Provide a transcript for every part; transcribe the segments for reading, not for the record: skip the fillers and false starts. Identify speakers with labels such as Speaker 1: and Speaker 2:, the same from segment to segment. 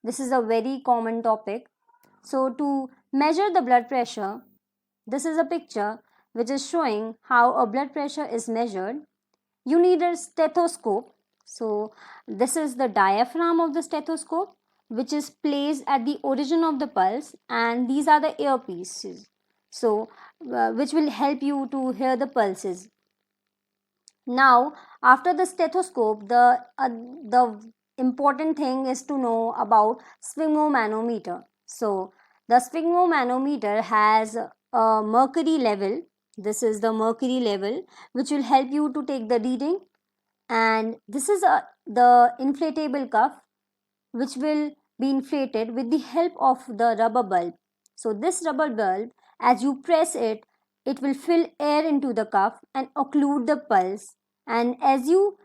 Speaker 1: This is a very common topic. So to measure the blood pressure, this is a picture which is showing how a blood pressure is measured. You need a stethoscope. So this is the diaphragm of the stethoscope, which is placed at the origin of the pulse, and these are the earpieces, so which will help you to hear the pulses. Now, after the stethoscope, the important thing is to know about sphygmomanometer. So the sphygmomanometer has a mercury level. This is the mercury level, which will help you to take the reading. And this is the inflatable cuff, which will be inflated with the help of the rubber bulb. So this rubber bulb, as you press it, it will fill air into the cuff and occlude the pulse. And as you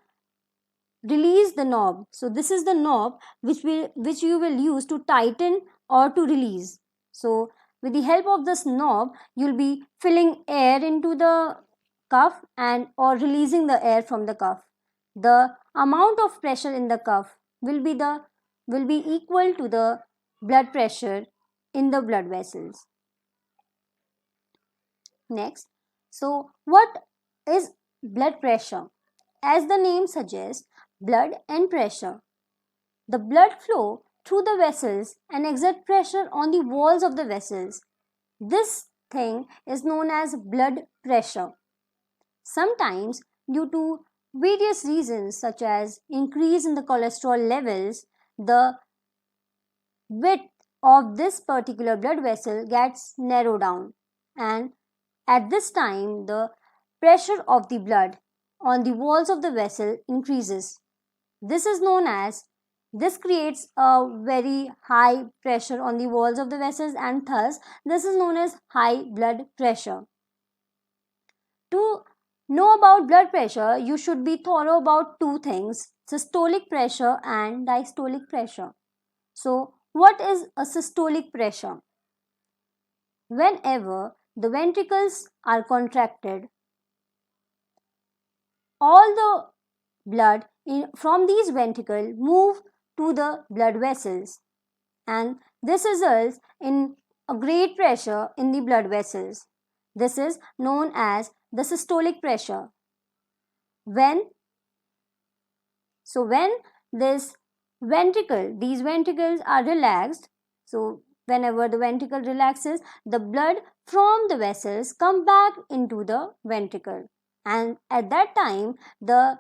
Speaker 1: release the knob, so this is the knob which you will use to tighten or to release. So with the help of this knob, you'll be filling air into the cuff and or releasing the air from the cuff. The amount of pressure in the cuff will be equal to the blood pressure in the blood vessels. Next, so what is blood pressure? As the name suggests, blood and pressure. The blood flow through the vessels and exert pressure on the walls of the vessels. This thing is known as blood pressure. Sometimes, due to various reasons such as increase in the cholesterol levels, the width of this particular blood vessel gets narrowed down, and at this time the pressure of the blood on the walls of the vessel increases. This creates a very high pressure on the walls of the vessels, and thus this is known as high blood pressure. To know about blood pressure, you should be thorough about two things: systolic pressure and diastolic pressure. So what is a systolic pressure? Whenever the ventricles are contracted, all the blood from these ventricles move to the blood vessels, and this results in a great pressure in the blood vessels. This is known as the systolic pressure. When these ventricles are relaxed, so whenever the ventricle relaxes, the blood from the vessels come back into the ventricle, and at that time the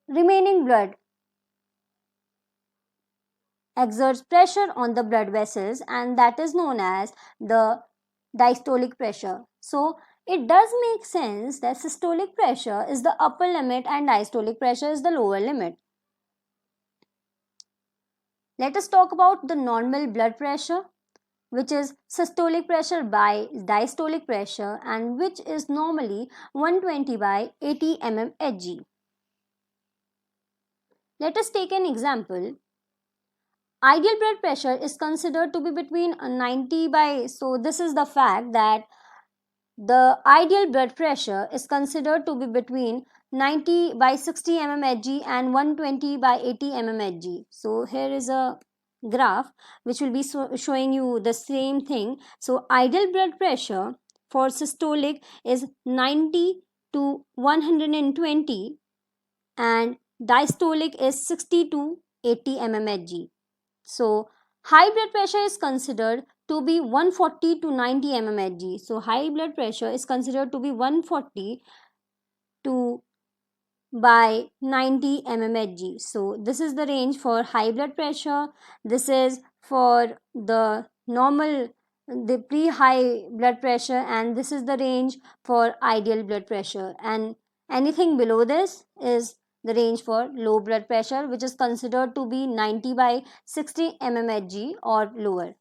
Speaker 1: remaining blood exerts pressure on the blood vessels, and that is known as the diastolic pressure. So it does make sense that systolic pressure is the upper limit and diastolic pressure is the lower limit. Let us talk about the normal blood pressure, which is systolic pressure by diastolic pressure, and which is normally 120 by 80 mmHg. Let us take an example. Ideal blood pressure is considered to be between 90 by, so this is the fact that the ideal blood pressure is considered to be between 90 by 60 mmHg and 120 by 80 mmHg. So here is a graph which will be showing you the same thing. So ideal blood pressure for systolic is 90 to 120 and diastolic is 60 to 80 mmHg. So high blood pressure is considered to be 140 to 90 mmHg. So high blood pressure is considered to be 140 to by 90 mmHg. So this is the range for high blood pressure. This is for the normal, the pre-high blood pressure, and this is the range for ideal blood pressure, and anything below this is the range for low blood pressure, which is considered to be 90 by 60 mmHg or lower.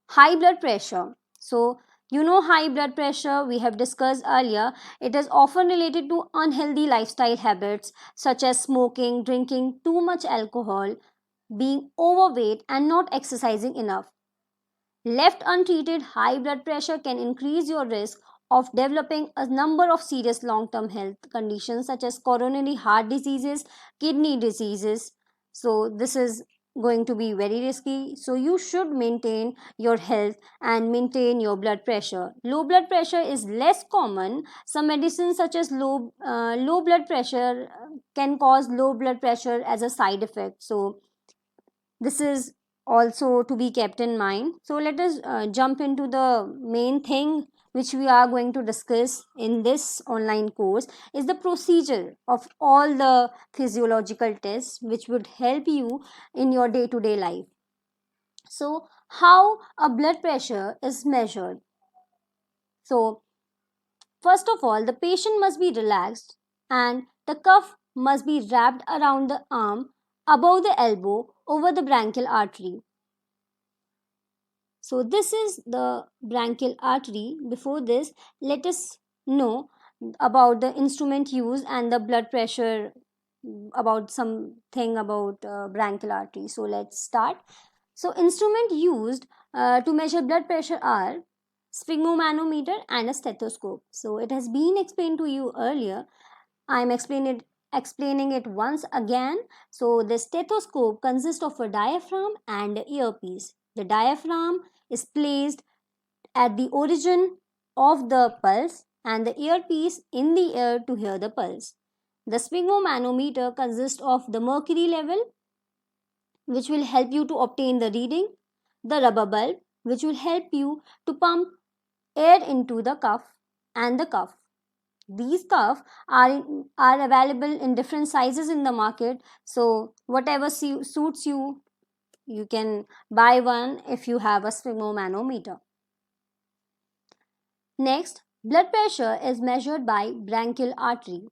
Speaker 1: High blood pressure. So you know, high blood pressure we have discussed earlier. It is often related to unhealthy lifestyle habits such as smoking, drinking too much alcohol, being overweight and not exercising enough. Left untreated, high blood pressure can increase your risk of developing a number of serious long-term health conditions such as coronary heart diseases, kidney diseases. So this is going to be very risky. So you should maintain your health and maintain your blood pressure. Low blood pressure is less common. Some medicines such as low blood pressure can cause low blood pressure as a side effect. So this is also to be kept in mind. So let us jump into the main thing which we are going to discuss in this online course is the procedure of all the physiological tests which would help you in your day to day life. So how a blood pressure is measured? So first of all, the patient must be relaxed and the cuff must be wrapped around the arm above the elbow over the branchial artery. So this is the branchial artery. Before this, let us know about the instrument used and the blood pressure, about something about branchial artery. So let's start. So instrument used to measure blood pressure are sphygmomanometer and a stethoscope. So it has been explained to you earlier. I'm explaining it once again. So the stethoscope consists of a diaphragm and an earpiece. The diaphragm is placed at the origin of the pulse and the earpiece in the ear to hear the pulse. The sphygmomanometer consists of the mercury level, which will help you to obtain the reading, the rubber bulb, which will help you to pump air into the cuff, and the cuff. These cuff are available in different sizes in the market. So whatever suits you, you can buy one if you have a sphygmomanometer. Next, blood pressure is measured by branchial artery.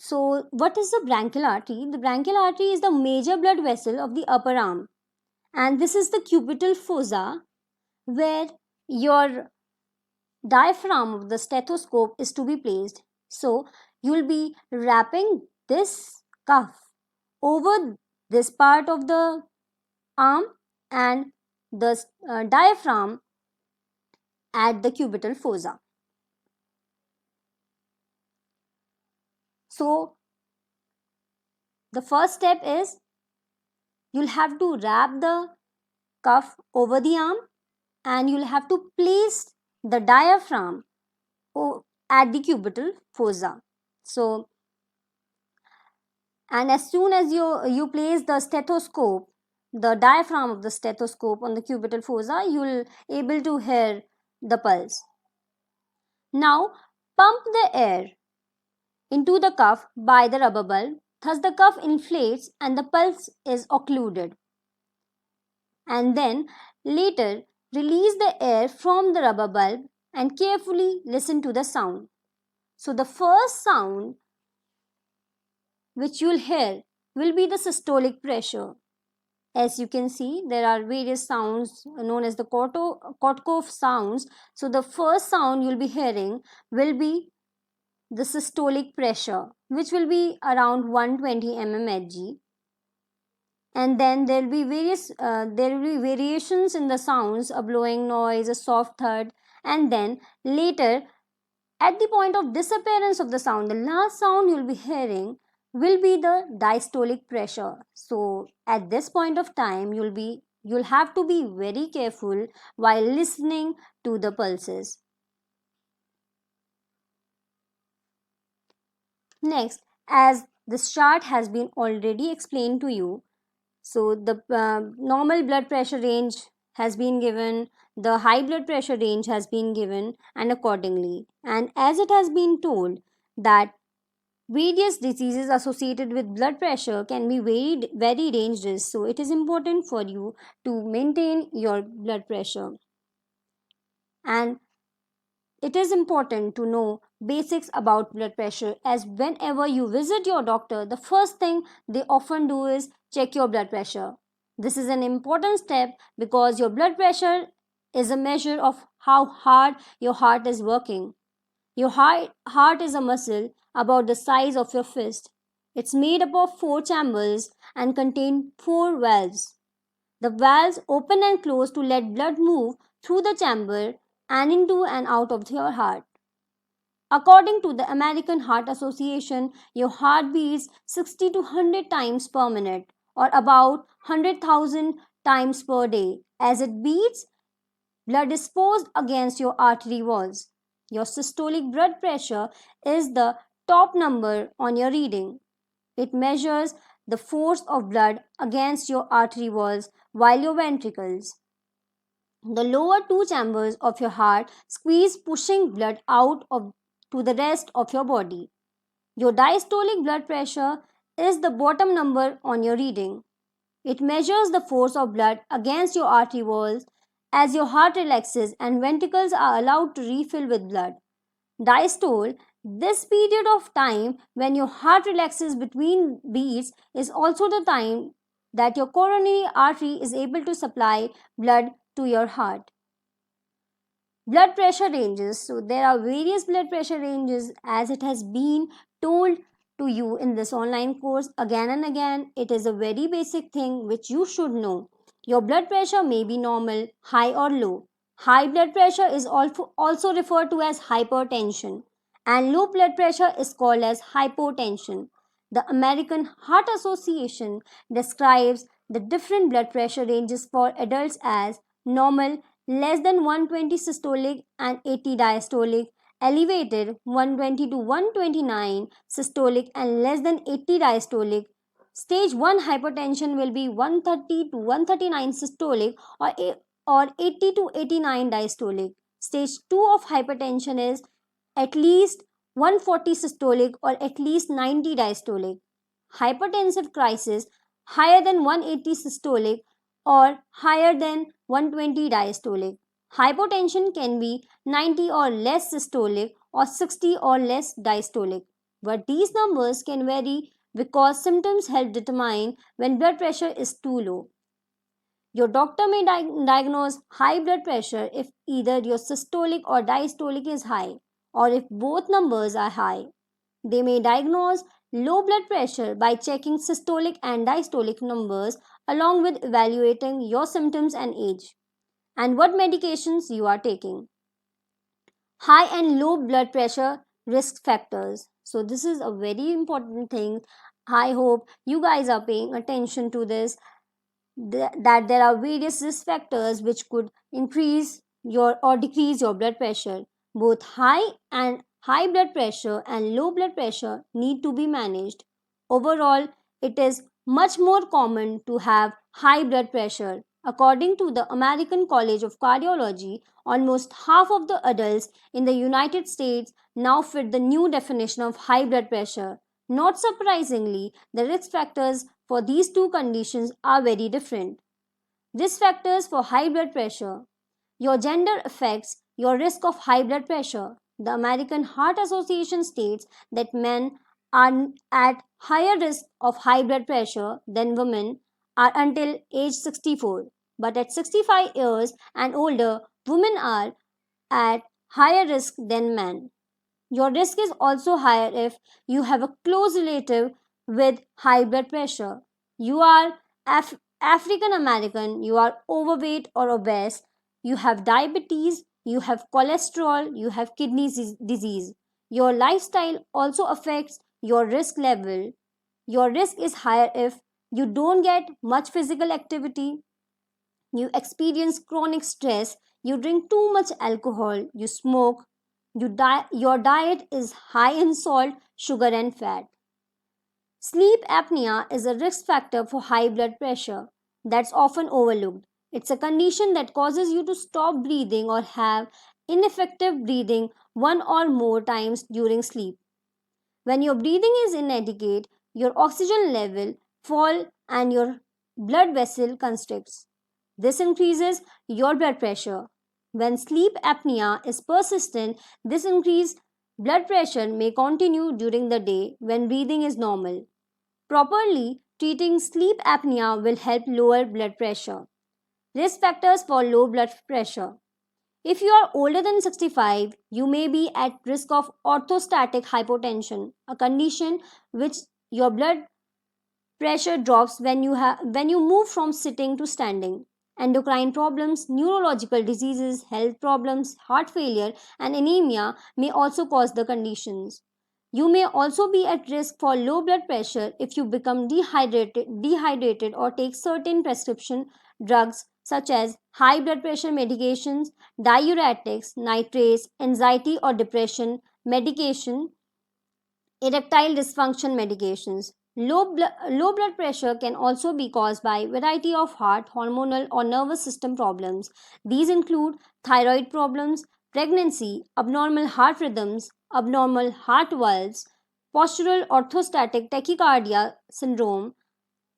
Speaker 1: So what is the branchial artery? The branchial artery is the major blood vessel of the upper arm, and this is the cubital fossa where your diaphragm of the stethoscope is to be placed. So you will be wrapping this cuff over this part of the arm and the diaphragm at the cubital fossa. So the first step is you'll have to wrap the cuff over the arm and you'll have to place the diaphragm at the cubital fossa. So, and as soon as you place the stethoscope, the diaphragm of the stethoscope on the cubital fossa, you'll able to hear the pulse. Now pump the air into the cuff by the rubber bulb. Thus the cuff inflates and the pulse is occluded. And then later release the air from the rubber bulb and carefully listen to the sound. So the first sound which you'll hear will be the systolic pressure. As you can see, there are various sounds known as the Kortkopf sounds. So the first sound you'll be hearing will be the systolic pressure, which will be around 120 mmHg. And then there will be variations in the sounds, a blowing noise, a soft thud, and then later at the point of disappearance of the sound, the last sound you'll be hearing will be the diastolic pressure. So at this point of time, you'll have to be very careful while listening to the pulses. Next, as this chart has been already explained to you, so the normal blood pressure range has been given, the high blood pressure range has been given, and accordingly. And as it has been told that various diseases associated with blood pressure can be very, very dangerous. So it is important for you to maintain your blood pressure. And it is important to know basics about blood pressure, as whenever you visit your doctor, the first thing they often do is check your blood pressure. This is an important step because your blood pressure is a measure of how hard your heart is working. Your heart is a muscle about the size of your fist. It's made up of 4 chambers and contain 4 valves. The valves open and close to let blood move through the chamber and into and out of your heart. According to the American Heart Association, your heart beats 60 to 100 times per minute, or about 100,000 times per day. As it beats, blood is forced against your artery walls. Your systolic blood pressure is the top number on your reading. It measures the force of blood against your artery walls while your ventricles, the lower two chambers of your heart, squeeze, pushing blood out of to the rest of your body. Your diastolic blood pressure is the bottom number on your reading. It measures the force of blood against your artery walls as your heart relaxes and ventricles are allowed to refill with blood. Diastole, this period of time when your heart relaxes between beats, is also the time that your coronary artery is able to supply blood to your heart. Blood pressure ranges. So there are various blood pressure ranges as it has been told to you in this online course again and again. It is a very basic thing which you should know. Your blood pressure may be normal, high or low. High blood pressure is also referred to as hypertension, and low blood pressure is called as hypotension. The American Heart Association describes the different blood pressure ranges for adults as normal, less than 120 systolic and 80 diastolic, elevated 120 to 129 systolic and less than 80 diastolic. Stage 1 hypertension will be 130 to 139 systolic or 80 to 89 diastolic. Stage 2 of hypertension is at least 140 systolic or at least 90 diastolic. Hypertensive crisis higher than 180 systolic or higher than 120 diastolic. Hypotension can be 90 or less systolic or 60 or less diastolic. But these numbers can vary because symptoms help determine when blood pressure is too low. Your doctor may diagnose high blood pressure if either your systolic or diastolic is high, or if both numbers are high. They may diagnose low blood pressure by checking systolic and diastolic numbers along with evaluating your symptoms and age and what medications you are taking. High and low blood pressure risk factors. So, this is a very important thing. I hope you guys are paying attention to this, that there are various risk factors which could increase your or decrease your blood pressure. Both high blood pressure and low blood pressure need to be managed. Overall, it is much more common to have high blood pressure. According to the American College of Cardiology, almost half of the adults in the United States now fit the new definition of high blood pressure. Not surprisingly, the risk factors for these two conditions are very different. Risk factors for high blood pressure. Your gender affects your risk of high blood pressure. The American Heart Association states that men are at higher risk of high blood pressure than women are until age 64. But at 65 years and older, women are at higher risk than men. Your risk is also higher if you have a close relative with high blood pressure. You are African American, you are overweight or obese, you have diabetes, you have cholesterol, you have kidney disease. Your lifestyle also affects your risk level. Your risk is higher if you don't get much physical activity, you experience chronic stress, you drink too much alcohol, you smoke, your diet is high in salt, sugar, and fat. Sleep apnea is a risk factor for high blood pressure that's often overlooked. It's a condition that causes you to stop breathing or have ineffective breathing one or more times during sleep. When your breathing is inadequate, your oxygen level fall and your blood vessel constricts. This increases your blood pressure. When sleep apnea is persistent, this increased blood pressure may continue during the day when breathing is normal. Properly treating sleep apnea will help lower blood pressure. Risk factors for low blood pressure. If you are older than 65, you may be at risk of orthostatic hypotension, a condition which your blood pressure drops when you move from sitting to standing. Endocrine problems, neurological diseases, health problems, heart failure, and anemia may also cause the conditions. You may also be at risk for low blood pressure if you become dehydrated or take certain prescription drugs such as high blood pressure medications, diuretics, nitrates, anxiety or depression medication, erectile dysfunction medications. Low blood pressure can also be caused by a variety of heart, hormonal, or nervous system problems. These include thyroid problems, pregnancy, abnormal heart rhythms, abnormal heart valves, postural orthostatic tachycardia syndrome,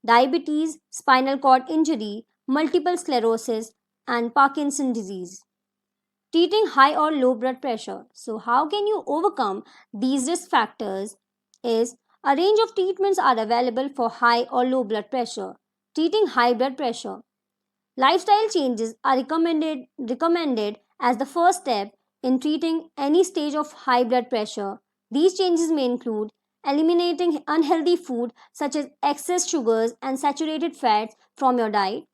Speaker 1: diabetes, spinal cord injury, multiple sclerosis, and Parkinson's disease. Treating high or low blood pressure. So, how can you overcome these risk factors? Is a range of treatments are available for high or low blood pressure. Treating high blood pressure. Lifestyle changes are recommended as the first step in treating any stage of high blood pressure. These changes may include eliminating unhealthy food such as excess sugars and saturated fats from your diet,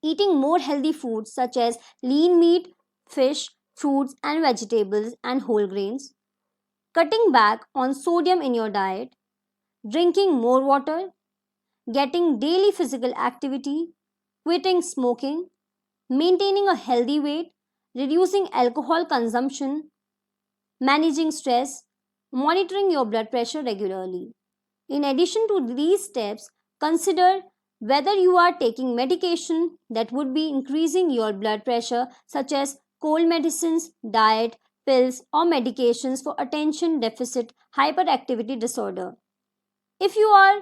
Speaker 1: eating more healthy foods such as lean meat, fish, fruits and vegetables and whole grains, cutting back on sodium in your diet, drinking more water, getting daily physical activity, quitting smoking, maintaining a healthy weight, reducing alcohol consumption, managing stress, monitoring your blood pressure regularly. In addition to these steps, consider whether you are taking medication that would be increasing your blood pressure, such as cold medicines, diet, pills, or medications for attention deficit hyperactivity disorder. If you are,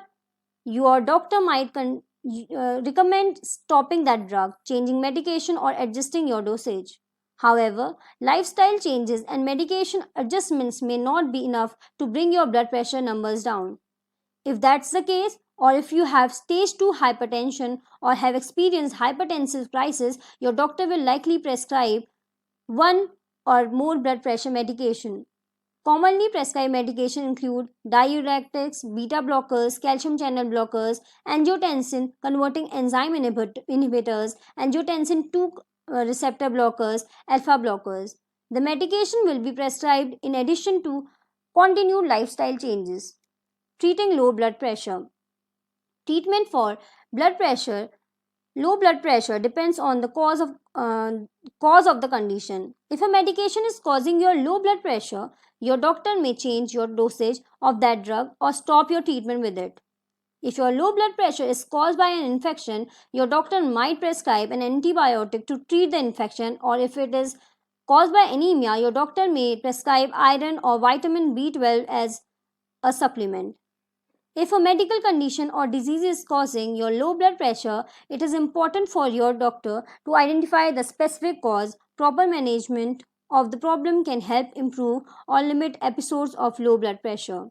Speaker 1: your doctor might recommend stopping that drug, changing medication, or adjusting your dosage. However, lifestyle changes and medication adjustments may not be enough to bring your blood pressure numbers down. If that's the case, or if you have stage 2 hypertension or have experienced hypertensive crisis, your doctor will likely prescribe one or more blood pressure medication. Commonly prescribed medication include diuretics, beta blockers, calcium channel blockers, angiotensin converting enzyme inhibitors, angiotensin 2 receptor blockers, alpha blockers. The medication will be prescribed in addition to continued lifestyle changes. Treating low blood pressure. Treatment for blood pressure, low blood pressure depends on the cause of the condition. If a medication is causing your low blood pressure, your doctor may change your dosage of that drug or stop your treatment with it. If your low blood pressure is caused by an infection, your doctor might prescribe an antibiotic to treat the infection, or if it is caused by anemia, your doctor may prescribe iron or vitamin B12 as a supplement. If a medical condition or disease is causing your low blood pressure, it is important for your doctor to identify the specific cause. Proper management of the problem can help improve or limit episodes of low blood pressure.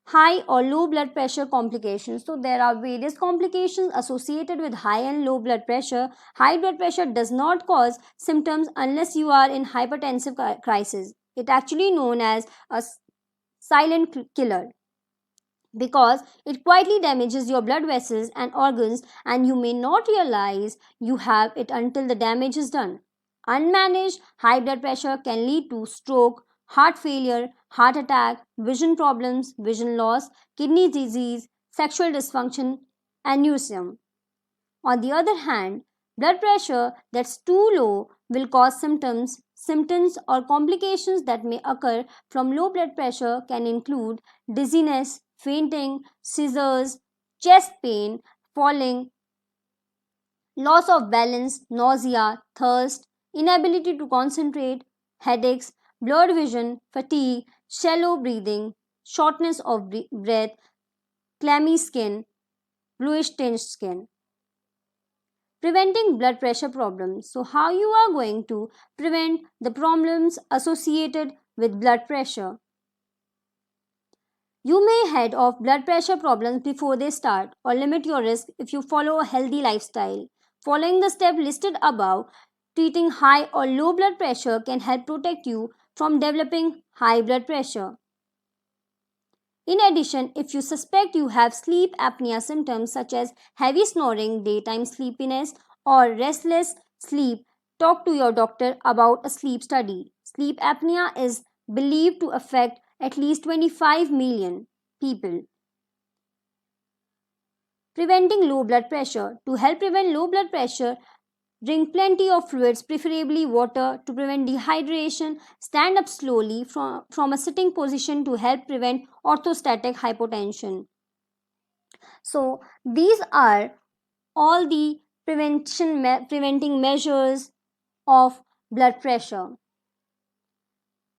Speaker 1: High or low blood pressure complications. So, there are various complications associated with high and low blood pressure. High blood pressure does not cause symptoms unless you are in hypertensive crisis. It actually known as a silent killer because it quietly damages your blood vessels and organs, and you may not realize you have it until the damage is done. Unmanaged high blood pressure can lead to stroke, heart failure, heart attack, vision problems, vision loss, kidney disease, sexual dysfunction, aneurysm. On the other hand, blood pressure that's too low will cause symptoms or complications that may occur from low blood pressure can include dizziness, fainting, seizures, chest pain, falling, loss of balance, nausea, thirst, inability to concentrate, headaches, blurred vision, fatigue, shallow breathing, shortness of breath, clammy skin, bluish tinged skin. Preventing blood pressure problems. So, how you are going to prevent the problems associated with blood pressure? You may head off blood pressure problems before they start or limit your risk if you follow a healthy lifestyle. Following the step listed above, treating high or low blood pressure can help protect you from developing high blood pressure. In addition, if you suspect you have sleep apnea symptoms such as heavy snoring, daytime sleepiness, or restless sleep, talk to your doctor about a sleep study. Sleep apnea is believed to affect at least 25 million people. Preventing low blood pressure. To help prevent low blood pressure, drink plenty of fluids, preferably water, to prevent dehydration. Stand up slowly from a sitting position to help prevent orthostatic hypotension. So, these are all the preventing measures of blood pressure.